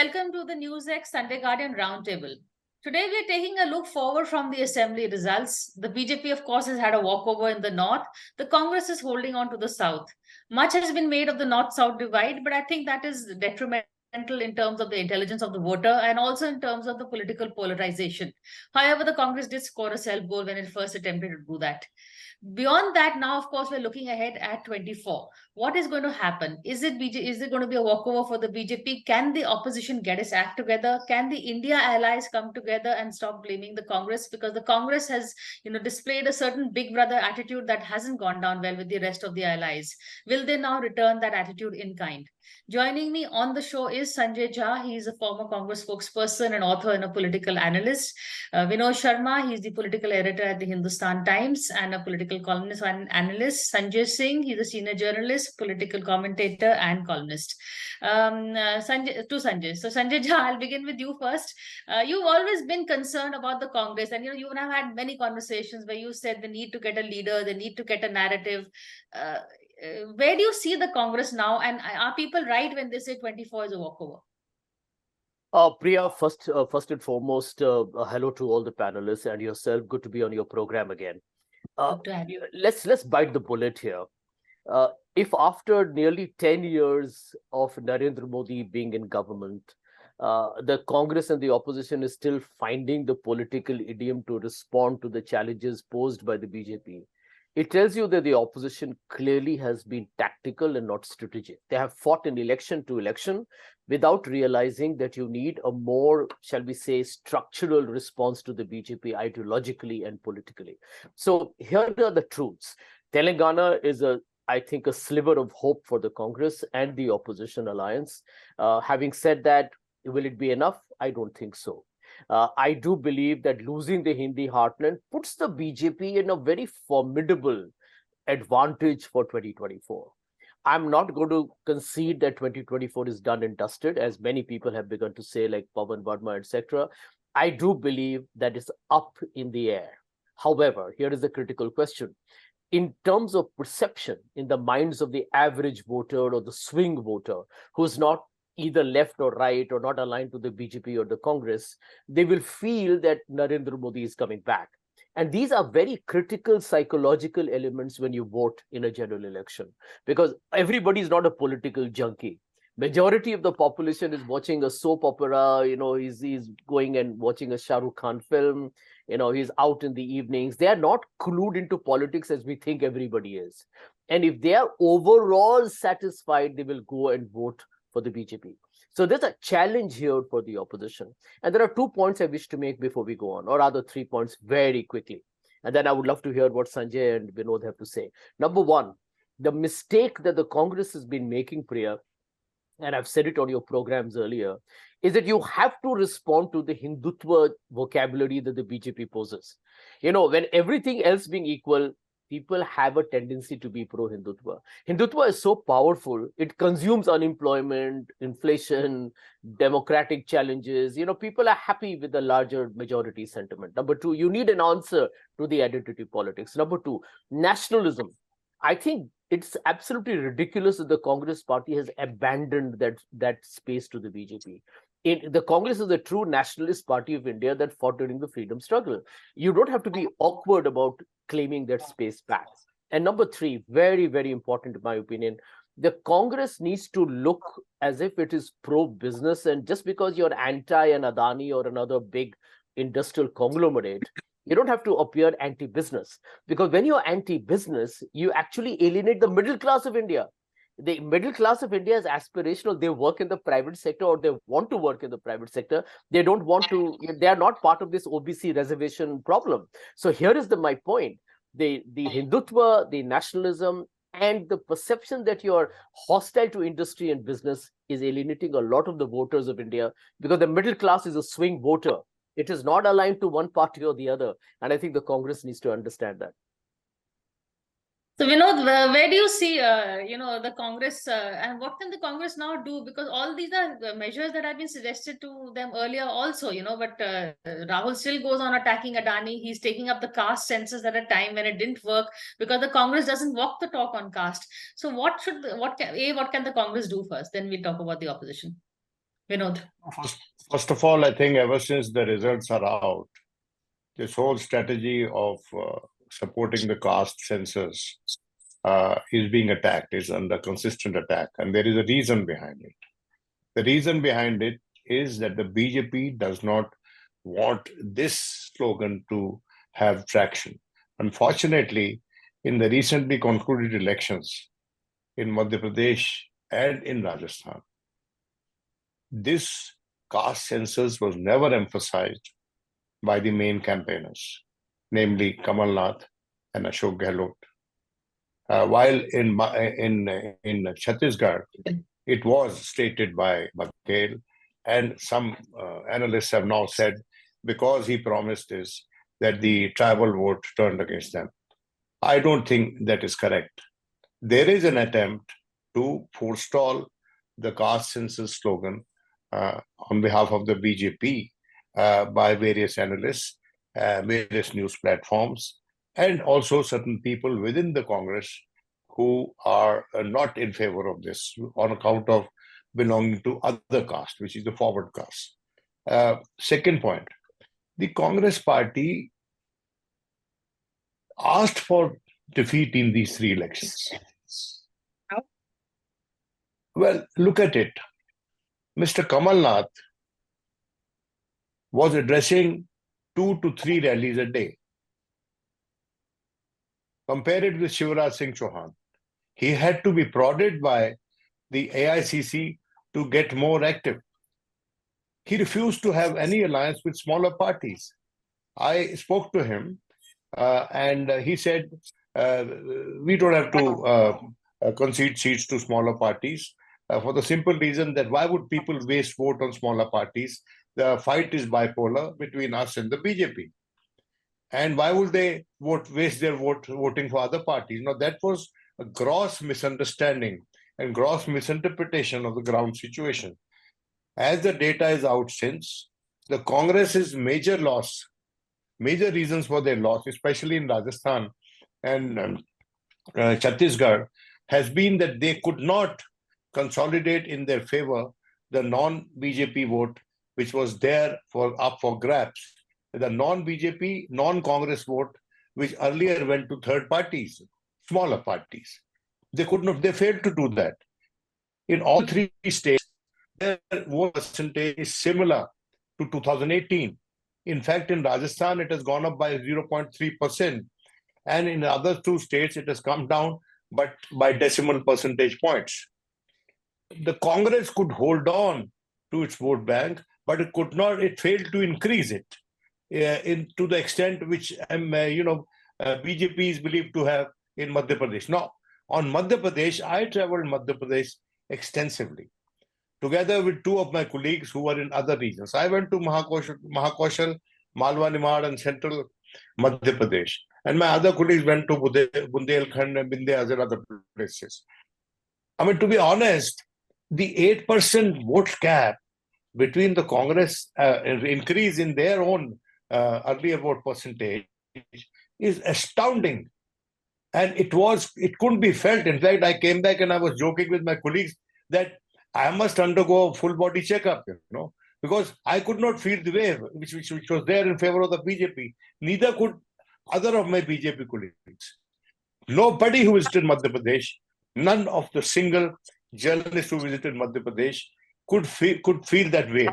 welcome to the NewsX Sunday Guardian Roundtable. Today we are taking a look forward from the assembly results. The BJP, of course, has had a walkover in the north. The Congress is holding on to the south. Much has been made of the north-south divide, but I think that is detrimental in terms of the intelligence of the voter and also in terms of the political polarization. However, the Congress did score a self-goal when it first attempted to do that. Beyond that, now, of course, we're looking ahead at 24. What is going to happen? Is it going to be a walkover for the BJP? Can the opposition get its act together? Can the India allies come together and stop blaming the Congress? Because the Congress has, displayed a certain big brother attitude that hasn't gone down well with the rest of the allies. Will they now return that attitude in kind? Joining me on the show is Sanjay Jha. He is a former Congress spokesperson and author and a political analyst. Vinod Sharma, he is the political editor at the Hindustan Times and a political columnist and analyst. Sanjay Singh, he's a senior journalist, political commentator and columnist. Sanjay. So Sanjay Jha, I'll begin with you first. You've always been concerned about the Congress, and you have had many conversations where you said they need to get a leader, they need to get a narrative. Where do you see the Congress now, and are people right when they say 24 is a walkover? Priya, first and foremost, hello to all the panelists and yourself. Good to be on your program again. Good to have you. Let's bite the bullet here. If after nearly 10 years of Narendra Modi being in government, the Congress and the opposition is still finding the political idiom to respond to the challenges posed by the BJP, it tells you that the opposition clearly has been tactical and not strategic. They have fought an election to election without realizing that you need a more, shall we say, structural response to the BJP ideologically and politically. So here are the truths. Telangana is I think, a sliver of hope for the Congress and the opposition alliance. Having said that, will it be enough? I don't think so. I do believe that losing the Hindi heartland puts the BJP in a very formidable advantage for 2024. I'm not going to concede that 2024 is done and dusted, as many people have begun to say, like Pawan Verma, etc. I do believe that it's up in the air. However, here is the critical question. In terms of perception in the minds of the average voter or the swing voter, who's not either left or right or not aligned to the BJP or the Congress, they will feel that Narendra Modi is coming back. And these are very critical psychological elements when you vote in a general election, because everybody is not a political junkie. Majority of the population is watching a soap opera, he's going and watching a Shah Rukh Khan film, he's out in the evenings. They are not clued into politics as we think everybody is. And if they are overall satisfied, they will go and vote for the BJP. So there's a challenge here for the opposition. And there are 2 points I wish to make before we go on, or rather 3 points very quickly. And then I would love to hear what Sanjay and Vinod have to say. Number one, the mistake that the Congress has been making, Priya, and I've said it on your programs earlier, is that you have to respond to the Hindutva vocabulary that the BJP poses. When everything else being equal, people have a tendency to be pro-Hindutva. Hindutva is so powerful, it consumes unemployment, inflation, democratic challenges. People are happy with the larger majority sentiment. Number two, you need an answer to the identity politics. Number two, nationalism. I think it's absolutely ridiculous that the Congress party has abandoned that space to the BJP. The Congress is a true nationalist party of India that fought during the freedom struggle. You don't have to be awkward about claiming that space back. And number three, very, very important in my opinion, the Congress needs to look as if it is pro-business, and just because you're anti an Adani or another big industrial conglomerate, you don't have to appear anti-business. Because when you're anti-business, you actually alienate the middle class of India. The middle class of India is aspirational. They work in the private sector, or they want to work in the private sector. They don't want to, they are not part of this OBC reservation problem. So here is my point. The Hindutva, the nationalism, and the perception that you are hostile to industry and business is alienating a lot of the voters of India, because the middle class is a swing voter. It is not aligned to one party or the other. And I think the Congress needs to understand that. So, Vinod, where do you see, the Congress, and what can the Congress now do? Because all these are measures that have been suggested to them earlier also, but Rahul still goes on attacking Adani. He's taking up the caste census at a time when it didn't work, because the Congress doesn't walk the talk on caste. So what can the Congress do first? Then we'll talk about the opposition. Vinod. First of all, I think ever since the results are out, this whole strategy of supporting the caste census is being attacked, is under consistent attack. And there is a reason behind it. The reason behind it is that the BJP does not want this slogan to have traction. Unfortunately, in the recently concluded elections in Madhya Pradesh and in Rajasthan, this caste census was never emphasized by the main campaigners, namely Kamal Nath and Ashok Gehlot. While in Chhattisgarh, it was stated by Baghel, and some analysts have now said because he promised this, that the tribal vote turned against them. I don't think that is correct. There is an attempt to forestall the caste census slogan on behalf of the BJP by various analysts, various news platforms, and also certain people within the Congress who are not in favor of this on account of belonging to other caste, which is the forward caste. Second point, the Congress party asked for defeat in these three elections. Well, look at it. Mr. Kamal Nath was addressing 2 to 3 rallies a day. Compare it with Shivraj Singh Chauhan. He had to be prodded by the AICC to get more active. He refused to have any alliance with smaller parties. I spoke to him and he said, we don't have to concede seats to smaller parties for the simple reason that why would people waste vote on smaller parties? The fight is bipolar between us and the BJP. And why would they waste their vote voting for other parties? Now, that was a gross misunderstanding and gross misinterpretation of the ground situation. As the data is out since, the Congress's major reasons for their loss, especially in Rajasthan and Chhattisgarh, has been that they could not consolidate in their favor the non-BJP vote, which was there up for grabs. The non-BJP, non-Congress vote, which earlier went to third parties, smaller parties. They failed to do that. In all three states, their vote percentage is similar to 2018. In fact, in Rajasthan, it has gone up by 0.3%. And in the other two states, it has come down, but by decimal percentage points. The Congress could hold on to its vote bank, but it could not, it failed to increase it to the extent which BJP is believed to have in Madhya Pradesh. Now, on Madhya Pradesh, I traveled Madhya Pradesh extensively, together with two of my colleagues who were in other regions. I went to Mahakoshal, Malwa Nimad, and central Madhya Pradesh. And my other colleagues went to Bundelkhand and Vindhyas and other places. I mean, to be honest, the 8% vote gap between the Congress increase in their own earlier vote percentage is astounding. And it couldn't be felt. In fact, I came back and I was joking with my colleagues that I must undergo a full body checkup, because I could not feel the wave which was there in favor of the BJP. Neither could other of my BJP colleagues. Nobody who visited Madhya Pradesh, none of the single journalists who visited Madhya Pradesh could feel that wave.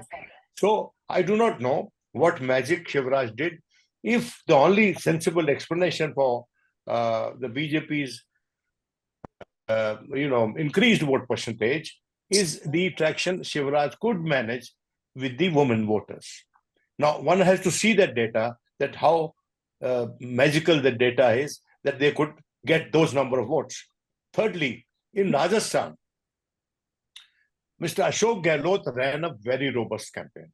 So I do not know what magic Shivraj did. If the only sensible explanation for the BJP's increased vote percentage is the traction Shivraj could manage with the women voters. Now, one has to see that data, that how magical the data is, that they could get those number of votes. Thirdly, in Rajasthan, Mr. Ashok Gehlot ran a very robust campaign.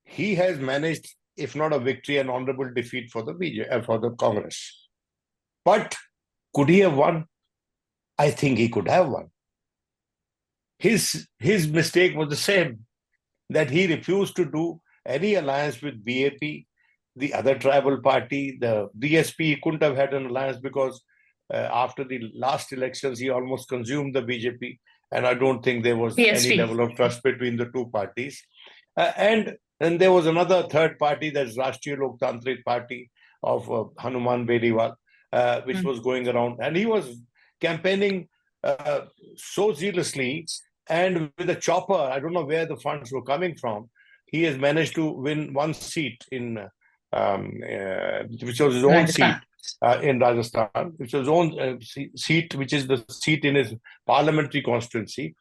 He has managed, if not a victory, an honorable defeat for the BJP, for the Congress. But could he have won? I think he could have won. His mistake was the same, that he refused to do any alliance with BAP, the other tribal party, the DSP. He couldn't have had an alliance because after the last elections, he almost consumed the BJP. and I don't think there was PSP. any level of trust between the two parties. And there was another third party, that's Rashtriya Loktantrik Party of Hanuman Bediwal, which was going around, and he was campaigning so zealously and with a chopper. I don't know where the funds were coming from. He has managed to win one seat in, which was his own seat in Rajasthan, which was his own seat, which is the seat in his parliamentary constituency.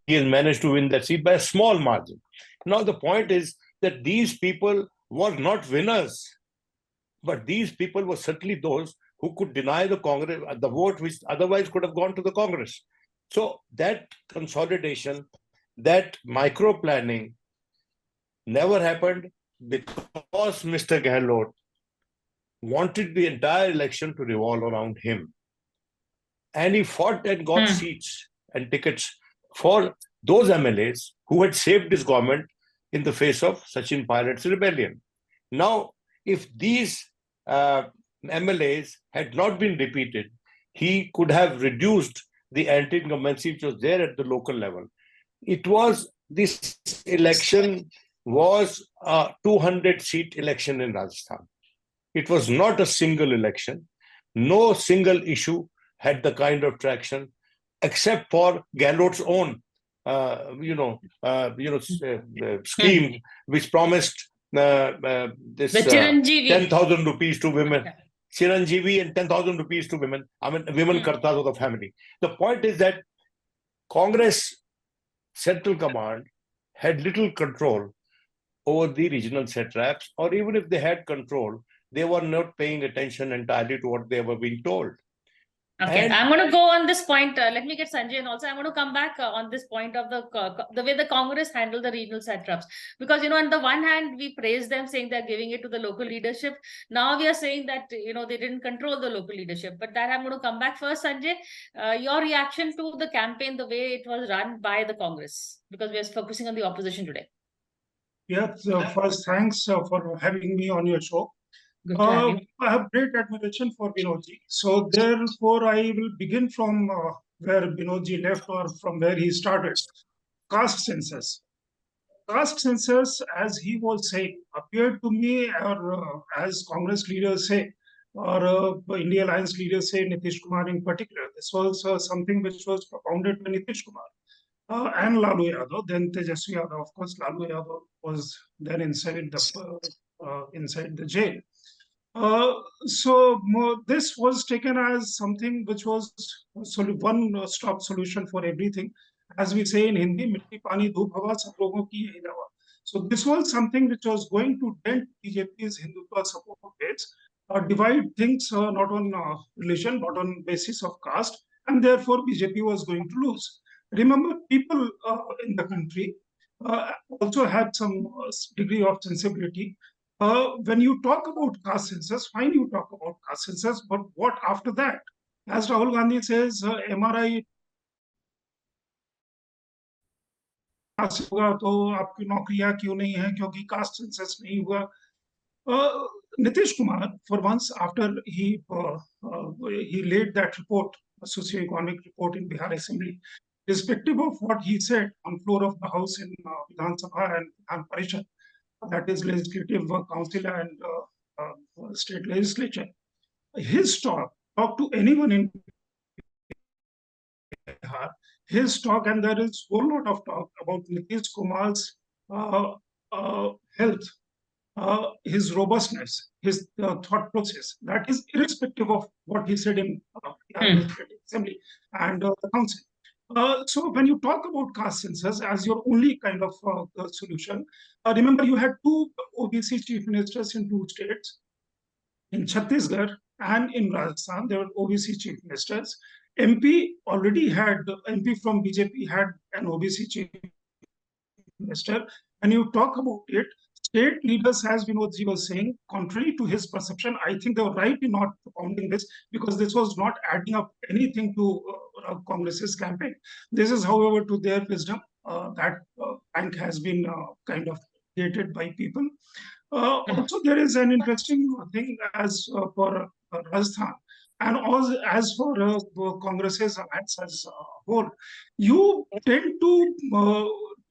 He has managed to win that seat by a small margin. Now, the point is that these people were not winners, but these people were certainly those who could deny the Congress the vote, which otherwise could have gone to the Congress. So that consolidation, that micro planning never happened because Mr. Gehlot wanted the entire election to revolve around him. And he fought and got seats and tickets for those MLAs who had saved his government in the face of Sachin Pilot's rebellion. Now, if these MLAs had not been repeated, he could have reduced the anti-incumbency which was there at the local level. This election was a 200-seat election in Rajasthan. It was not a single election. No single issue had the kind of traction, except for Gehlot's own, scheme, which promised this 10,000 rupees to women. Chiranjeevi and 10,000 rupees to women. I mean, women kartas of the family. The point is that Congress Central Command had little control over the regional satraps, or even if they had control, they were not paying attention entirely to what they were being told. Okay, I'm going to go on this point. Let me get Sanjay, and also I'm going to come back on this point of the way the Congress handled the regional satraps. Because, on the one hand, we praise them saying they're giving it to the local leadership. Now we are saying that, they didn't control the local leadership. But that I'm going to come back first, Sanjay. Your reaction to the campaign, the way it was run by the Congress, because we are focusing on the opposition today. Yeah, so first, thanks for having me on your show. Good to have you. I have great admiration for Binodji. So therefore, I will begin from where Binodji left, or from where he started. Caste census. Caste census, as he was saying, appeared to me, or as Congress leaders say, or India Alliance leaders say, Nitish Kumar in particular, this was something which was propounded by Nitish Kumar and Lalu Yadav, then Tejasvi Yadav. Of course, Lalu Yadav was then inside the jail. So this was taken as something which was one-stop solution for everything. As we say in Hindi, mitti pani dhoop hawa sab logon ki yahi dawa. So this was something which was going to dent BJP's Hindutva support base, divide things not on religion but on basis of caste, and therefore BJP was going to lose. Remember, people in the country also had some degree of sensibility. When you talk about caste census, fine, you talk about caste census, but what after that? As Rahul Gandhi says, MRI होगा तो आपकी नौकरियां क्यों नहीं है क्योंकि caste census नहीं हुआ. Nitish Kumar, for once, after he laid that report, a socio-economic report in Bihar Assembly, irrespective of what he said on floor of the House in Vidhan Sabha and Vidhan Parishad, that is Legislative Council and State Legislature, his talk to anyone in Bihar, his talk, and there is a whole lot of talk about Nitish Kumar's health, his robustness, his thought process, that is irrespective of what he said in Assembly and the Council. So when you talk about caste census as your only kind of solution, remember you had two OBC chief ministers in two states. In Chhattisgarh and in Rajasthan, there were OBC chief ministers. MP from BJP had an OBC chief minister. When you talk about it, state leaders, as Vinodji was saying, contrary to his perception, I think they were right in not propounding this, because this was not adding up anything to Congress's campaign. This is, however, to their wisdom, that rank has been kind of created by people. Also, there is an interesting thing as for Rajasthan. And as for Congress's alliance as a whole, you tend to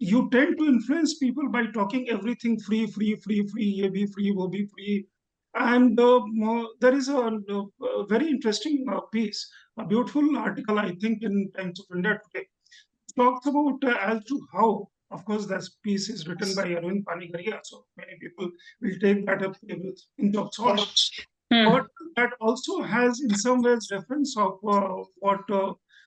influence people by talking everything free, free, free, free, ye be free, wo be free. And there is a very interesting piece, a beautiful article, I think, in Times of India today, talks about as to how, of course, that piece is written by Arvind Panigaria, so many people will take that up with a pinch of salt. But that also has, in some ways, reference of what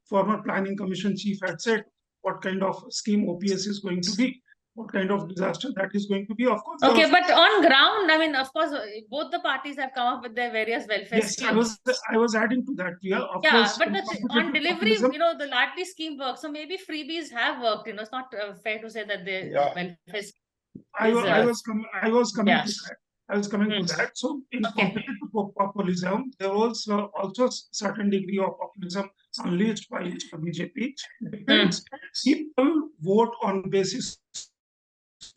former Planning Commission chief had said, what kind of scheme OPS is going to be, what kind of disaster that is going to be. Of course, Okay, but on ground, I mean, of course, both the parties have come up with their various welfare yes, schemes. I was adding to that. Yeah, of Yeah, course. but on delivery, populism, the Latvi scheme works. So maybe freebies have worked. It's not fair to say that the Yeah. welfare scheme I was coming yeah. to that. I was coming to that. So in Okay. competitive populism, there was also certain degree of populism unleashed by the BJP. Depends. People vote on basis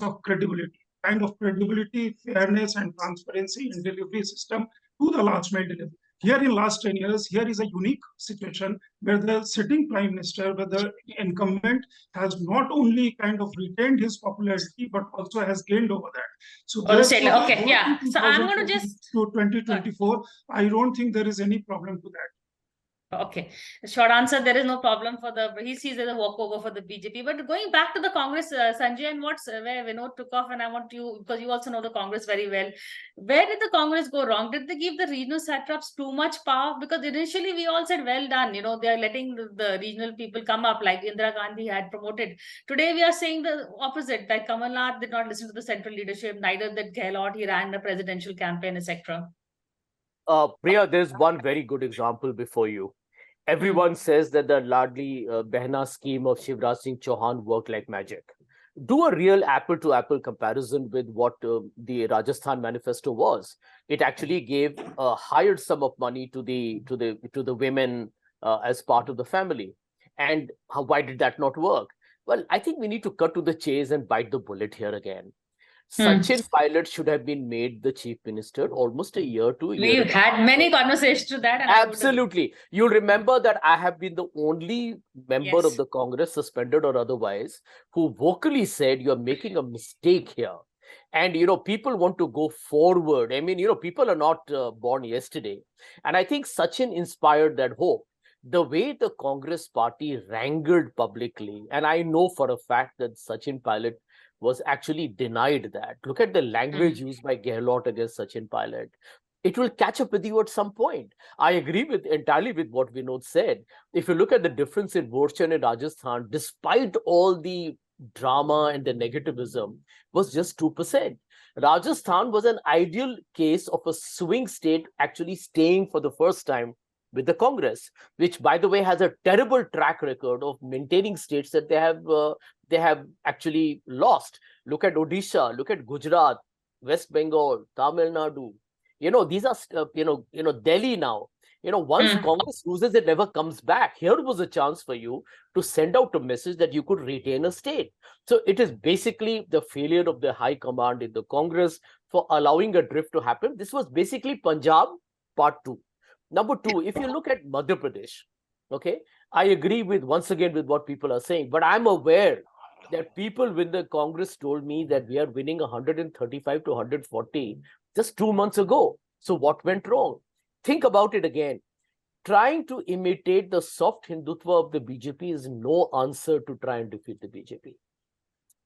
of credibility, kind of credibility, fairness, and transparency in delivery system to the last mile delivery. Here in last 10 years, here is a unique situation where the sitting prime minister, where the incumbent has not only kind of retained his popularity, but also has gained over that. So therefore, Okay, yeah. So I'm going to just to 2024, I don't think there is any problem to that. Okay, short answer, there is no problem for he sees as a walkover for the BJP. But going back to the Congress, Sanjay, and where Vinod took off, and I want you, because you also know the Congress very well, where did the Congress go wrong? Did they give the regional satraps too much power? Because initially we all said, well done, they are letting the regional people come up like Indira Gandhi had promoted. Today we are saying the opposite, that Kamal Nath did not listen to the central leadership, neither did Gehlot, he ran the presidential campaign, etc. Priya, there's one very good example before you. Everyone says that the Ladli Behna scheme of Shivraj Singh Chauhan worked like magic. Do a real apple-to-apple comparison with what the Rajasthan manifesto was. It actually gave a higher sum of money to the women as part of the family. And why did that not work? Well, I think we need to cut to the chase and bite the bullet here again. Sachin Pilot should have been made the chief minister almost a year to a year. We've had many conversations to that. And absolutely. You'll remember that I have been the only member of the Congress, suspended or otherwise, who vocally said you're making a mistake here. And, people want to go forward. I mean, people are not born yesterday. And I think Sachin inspired that hope. The way the Congress party wrangled publicly, and I know for a fact that Sachin Pilot was actually denied that. Look at the language used by Gehlot against Sachin Pilot. It will catch up with you at some point. I agree entirely with what Vinod said. If you look at the difference in vote share in Rajasthan, despite all the drama and the negativism, was just 2%. Rajasthan was an ideal case of a swing state actually staying for the first time with the Congress, which, by the way, has a terrible track record of maintaining states that they have actually lost. Look at Odisha, look at Gujarat, West Bengal, Tamil Nadu. These are, Delhi now. Once Congress loses, it never comes back. Here was a chance for you to send out a message that you could retain a state. So it is basically the failure of the high command in the Congress for allowing a drift to happen. This was basically Punjab part 2. Number 2, if you look at Madhya Pradesh, okay, I agree once again with what people are saying, but I'm aware that people with the Congress told me that we are winning 135 to 140 just 2 months ago. So what went wrong? Think about it again. Trying to imitate the soft Hindutva of the BJP is no answer to try and defeat the BJP.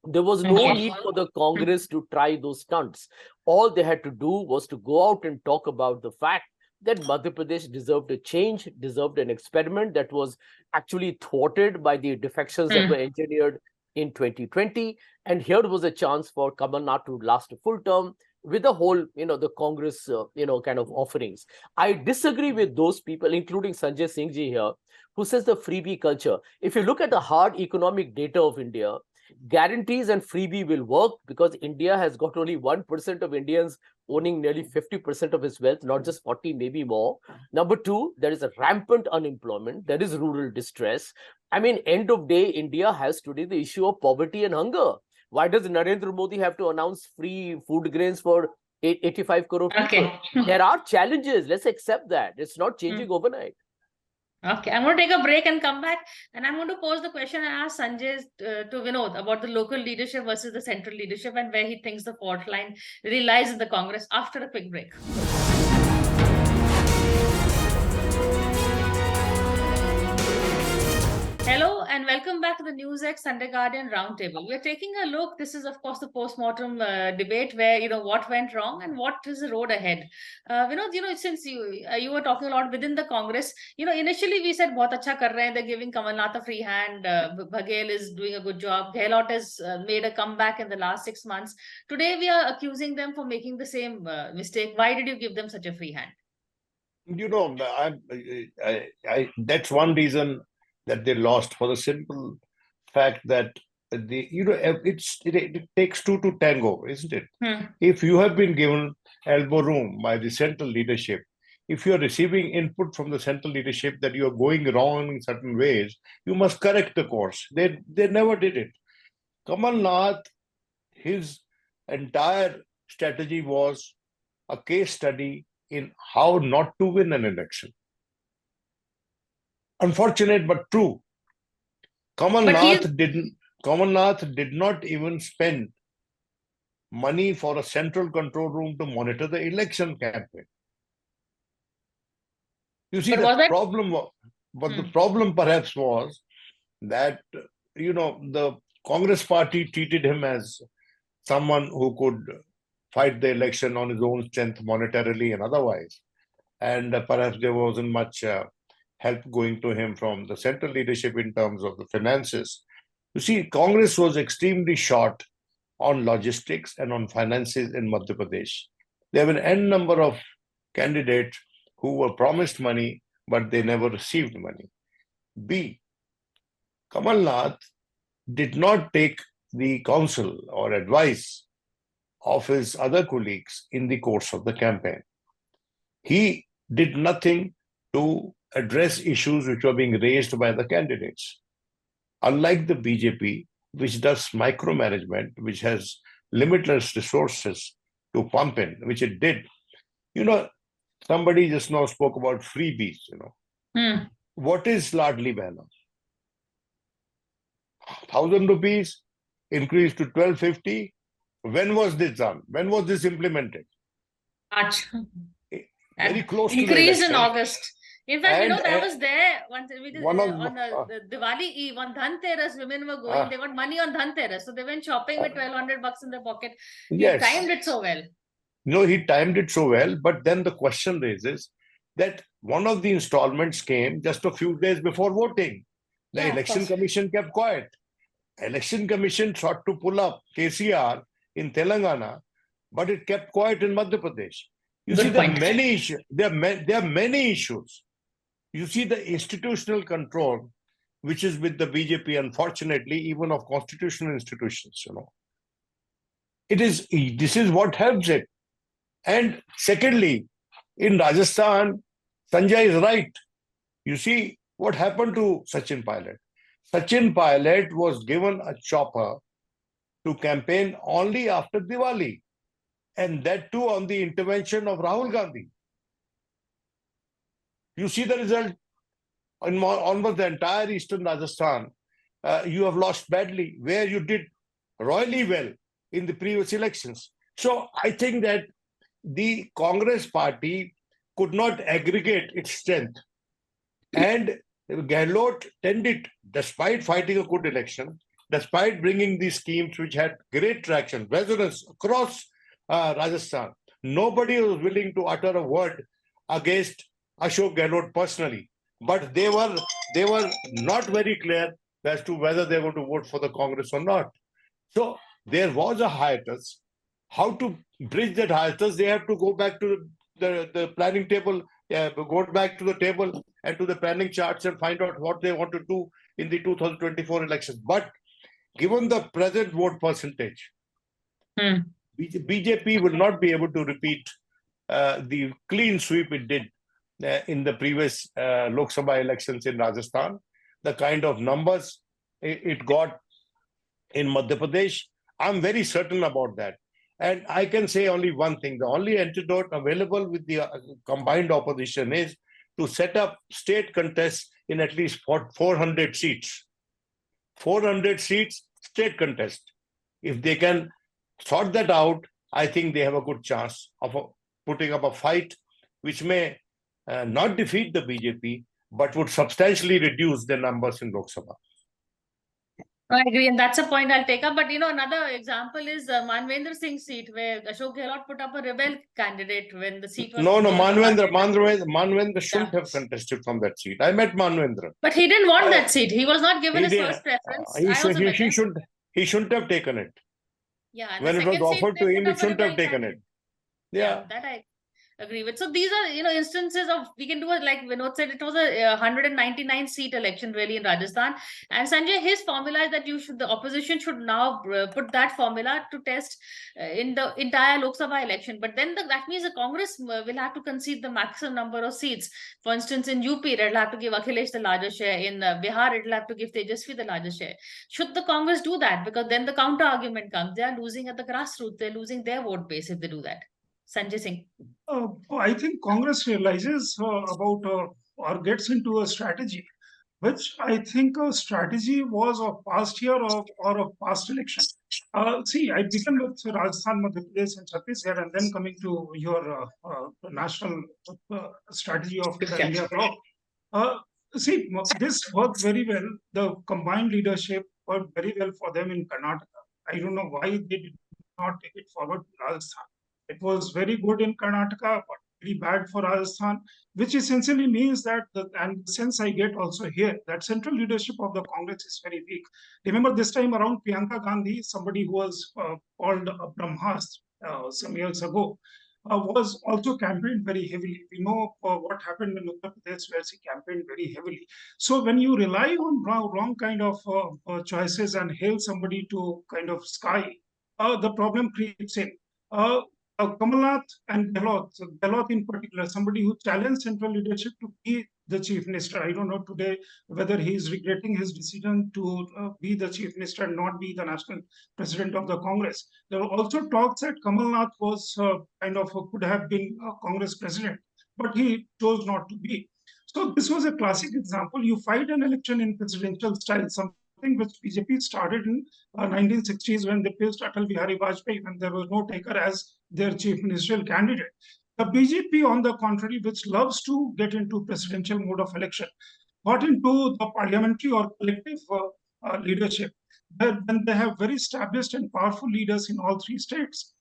There was no need for the Congress to try those stunts. All they had to do was to go out and talk about the fact that Madhya Pradesh deserved a change, deserved an experiment that was actually thwarted by the defections that were engineered in 2020. And here was a chance for Kamal Nath to last a full term with the whole, the Congress, kind of offerings. I disagree with those people, including Sanjay Singh ji here, who says the freebie culture. If you look at the hard economic data of India, guarantees and freebie will work because India has got only 1% of Indians owning nearly 50% of its wealth, not just 40, maybe more. Number 2, there is a rampant unemployment. There is rural distress. I mean, end of day, India has today the issue of poverty and hunger. Why does Narendra Modi have to announce free food grains for 85 crore people. Okay. There are challenges. Let's accept that. It's not changing overnight. Okay, I'm going to take a break and come back. And I'm going to pose the question and ask Sanjay to Vinod about the local leadership versus the central leadership and where he thinks the fault line really lies in the Congress after a quick break. Hello and welcome back to the NewsX Sunday Guardian Roundtable. We're taking a look. This is, of course, the post-mortem debate where, what went wrong and what is the road ahead. Vinod, since you were talking a lot within the Congress, initially we said, "Bahut acha kar rahe hain," they're giving Kamal Nath a free hand. Baghel is doing a good job. Gehlot has made a comeback in the last 6 months. Today we are accusing them for making the same mistake. Why did you give them such a free hand? That's one reason that they lost, for the simple fact that it takes two to tango, isn't it? If you have been given elbow room by the central leadership, if you are receiving input from the central leadership that you are going wrong in certain ways, you must correct the course. They never did it. Kamal Nath, his entire strategy was a case study in how not to win an election. Unfortunate but true. Kamal Nath did not even spend money for a central control room to monitor the election campaign. You see, the problem perhaps was that, the Congress party treated him as someone who could fight the election on his own strength monetarily and otherwise. And perhaps there wasn't much help going to him from the central leadership in terms of the finances. You see, Congress was extremely short on logistics and on finances in Madhya Pradesh. There were an n number of candidates who were promised money, but they never received money. B, Kamal Nath did not take the counsel or advice of his other colleagues in the course of the campaign. He did nothing to address issues which were being raised by the candidates. Unlike the BJP, which does micromanagement, which has limitless resources to pump in, which it did. Somebody just now spoke about freebies, What is Ladli Behna? 1,000 rupees increased to 1,250. When was this done? When was this implemented? March. Very close to increased the in August. In fact, I was there on the Diwali Eve on Dhanteras. Women were going. They got money on Dhanteras, so they went shopping with 1,200 bucks in their pocket. He timed it so well. No, he timed it so well. But then the question raises that one of the installments came just a few days before voting. The Election Commission kept quiet. Election Commission sought to pull up KCR in Telangana, but it kept quiet in Madhya Pradesh. You see, there are many issues. There are many issues. You see the institutional control, which is with the BJP, unfortunately, even of constitutional institutions, This is what helps it. And secondly, in Rajasthan, Sanjay is right. You see what happened to Sachin Pilot. Sachin Pilot was given a chopper to campaign only after Diwali, and that too on the intervention of Rahul Gandhi. You see the result in almost the entire eastern Rajasthan. You have lost badly where you did royally well in the previous elections. So I think that the Congress party could not aggregate its strength. And Gehlot tended, despite fighting a good election, despite bringing these schemes which had great traction, resonance across Rajasthan, nobody was willing to utter a word against Ashok Gehlot personally. But they were not very clear as to whether they were going to vote for the Congress or not. So there was a hiatus. How to bridge that hiatus? They have to go back to the planning table, go back to the table and to the planning charts and find out what they want to do in the 2024 elections. But given the present vote percentage, BJP will not be able to repeat the clean sweep it did in the previous Lok Sabha elections in Rajasthan. The kind of numbers it got in Madhya Pradesh, I'm very certain about that. And I can say only one thing. The only antidote available with the combined opposition is to set up state contests in at least 400 seats. 400 seats, state contest. If they can sort that out, I think they have a good chance of putting up a fight which may not defeat the BJP, but would substantially reduce the numbers in Lok Sabha. I agree, and that's a point I'll take up. But another example is Manvendra Singh's seat, where Ashok Gehlot put up a rebel candidate when the seat was. No, Manvendra shouldn't have contested from that seat. I met Manvendra. But he didn't want that seat. He was not given his first preference. He shouldn't have taken it. Yeah, when it was offered to him, he shouldn't have taken it. Yeah, that I agree with. So these are, instances of, we can do it like Vinod said, it was a 199 seat election really in Rajasthan. And Sanjay, his formula is that the opposition should now put that formula to test in the entire Lok Sabha election. But then that means the Congress will have to concede the maximum number of seats. For instance, in UP, it will have to give Akhilesh the larger share. In Bihar, it will have to give Tejasvi the larger share. Should the Congress do that? Because then the counter argument comes. They are losing at the grassroots. They're losing their vote base if they do that. Sanjay Singh. I think Congress realizes about or gets into a strategy, which I think a strategy was of past year or of past election. See, I began with Rajasthan, Madhya Pradesh, and Chhattisgarh, and then coming to your national strategy of the India bloc. See, this worked very well. The combined leadership worked very well for them in Karnataka. I don't know why they did not take it forward to Rajasthan. It was very good in Karnataka, but very bad for Rajasthan, which essentially means that, and the sense I get also here, that central leadership of the Congress is very weak. Remember this time around, Priyanka Gandhi, somebody who was called Brahmastra some years ago, was also campaigned very heavily. We know what happened in Uttar Pradesh, where she campaigned very heavily. So when you rely on wrong kind of choices and hail somebody to kind of sky, the problem creeps in. Kamalnath and Gehlot, so Gehlot in particular, somebody who challenged central leadership to be the chief minister. I don't know today whether he is regretting his decision to be the chief minister and not be the national president of the Congress. There were also talks that Kamalnath was could have been a Congress president, but he chose not to be. So this was a classic example. You fight an election in presidential style, something which BJP started in 1960s when they placed Atal Bihari Vajpayee when there was no taker as their chief ministerial candidate. The BJP, on the contrary, which loves to get into presidential mode of election, got into the parliamentary or collective leadership. Then they have very established and powerful leaders in all three states.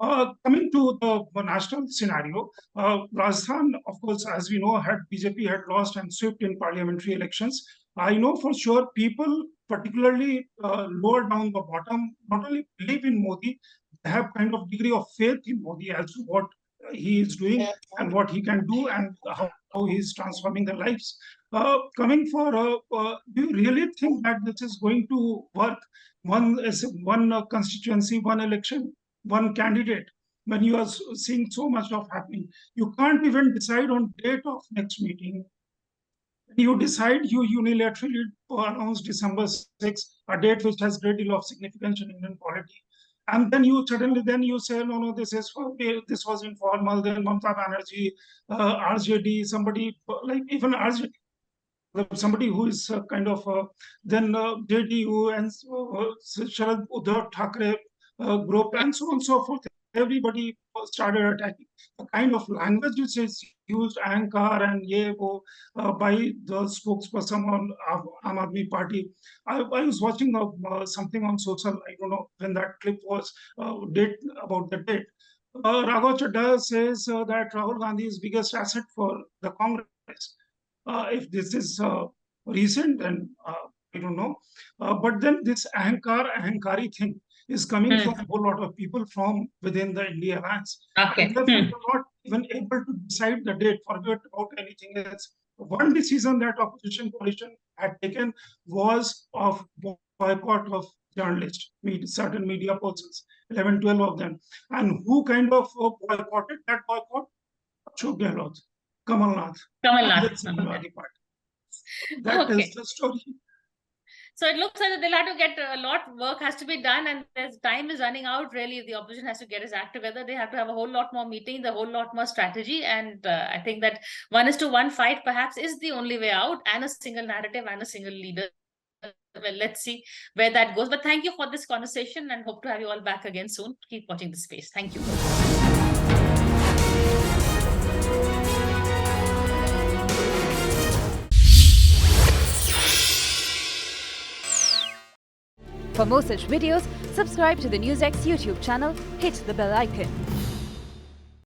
Coming to the national scenario, Rajasthan, of course, as we know, BJP had lost and swept in parliamentary elections. I know for sure people, particularly lower down the bottom, not only believe in Modi, they have kind of degree of faith in Modi as to what he is doing and what he can do and how he is transforming their lives. Do you really think that this is going to work? One constituency, one election, one candidate, when you are seeing so much of happening? You can't even decide on date of next meeting. You decide, you unilaterally announce December 6th, a date which has great deal of significance in Indian polity. And then you suddenly say, no, this was informal. Then Mamata Banerjee, RJD, somebody like even RJD, somebody who is then JDU and Sharad Uddhav Thackeray group and so on and so forth. Everybody started attacking. The kind of language which is used, ankar and by the spokesperson on Aam Aadmi Party. I was watching something on social, I don't know when that clip was, about the date. Raghav Chadha says that Rahul Gandhi's biggest asset for the Congress. If this is recent, then I don't know. But then this ahankari thing is coming from a whole lot of people from within the India Alliance. Okay. And therefore, they're not even able to decide the date, forget about anything else. One decision that opposition coalition had taken was of boycott of journalists, certain media persons, 11, 12 of them. And who kind of boycotted that boycott? Ashok Gehlot, Kamalnath. That is the story. So it looks like they'll have to get a lot of work has to be done, and there's time is running out. Really, the opposition has to get its act together. They have to have a whole lot more meetings, a whole lot more strategy, and I think that 1:1 fight perhaps is the only way out, and a single narrative and a single leader. Well, let's see where that goes. But thank you for this conversation, and hope to have you all back again soon. Keep watching the space. Thank you. For more such videos, subscribe to the NewsX YouTube channel, hit the bell icon.